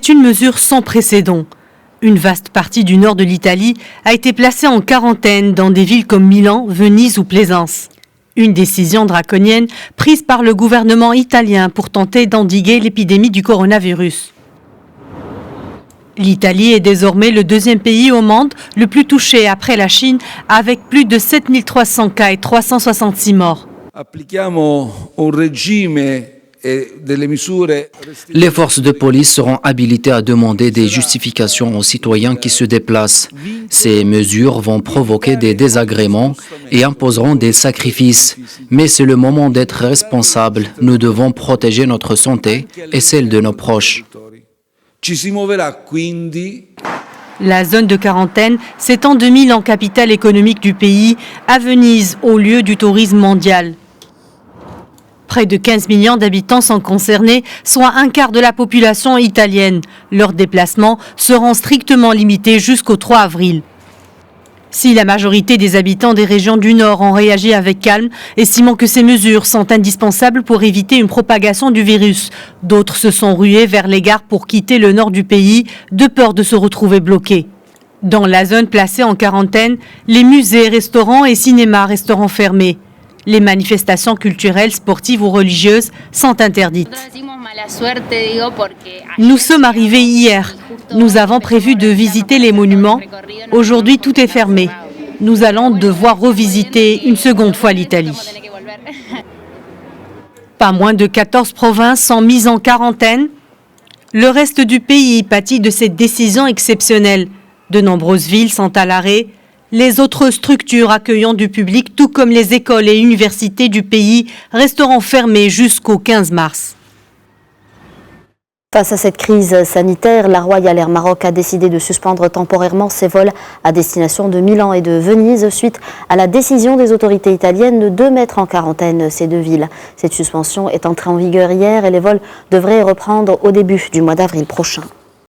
C'est une mesure sans précédent. Une vaste partie du nord de l'Italie a été placée en quarantaine dans des villes comme Milan, Venise ou Plaisance. Une décision draconienne prise par le gouvernement italien pour tenter d'endiguer l'épidémie du coronavirus. L'Italie est désormais le deuxième pays au monde le plus touché après la Chine, avec plus de 7300 cas et 366 morts. Les forces de police seront habilitées à demander des justifications aux citoyens qui se déplacent. Ces mesures vont provoquer des désagréments et imposeront des sacrifices. Mais c'est le moment d'être responsable. Nous devons protéger notre santé et celle de nos proches. La zone de quarantaine s'étend de Milan, capitale économique du pays, à Venise, au lieu du tourisme mondial. Près de 15 millions d'habitants sont concernés, soit un quart de la population italienne. Leurs déplacements seront strictement limités jusqu'au 3 avril. Si la majorité des habitants des régions du Nord ont réagi avec calme, estimant que ces mesures sont indispensables pour éviter une propagation du virus, d'autres se sont rués vers les gares pour quitter le nord du pays, de peur de se retrouver bloqués. Dans la zone placée en quarantaine, les musées, restaurants et cinémas resteront fermés. Les manifestations culturelles, sportives ou religieuses sont interdites. Nous sommes arrivés hier. Nous avons prévu de visiter les monuments. Aujourd'hui, tout est fermé. Nous allons devoir revisiter une seconde fois l'Italie. Pas moins de 14 provinces sont mises en quarantaine. Le reste du pays pâtit de cette décision exceptionnelle. De nombreuses villes sont à l'arrêt. Les autres structures accueillant du public, tout comme les écoles et universités du pays, resteront fermées jusqu'au 15 mars. Face à cette crise sanitaire, la Royal Air Maroc a décidé de suspendre temporairement ses vols à destination de Milan et de Venise suite à la décision des autorités italiennes de mettre en quarantaine ces deux villes. Cette suspension est entrée en vigueur hier et les vols devraient reprendre au début du mois d'avril prochain.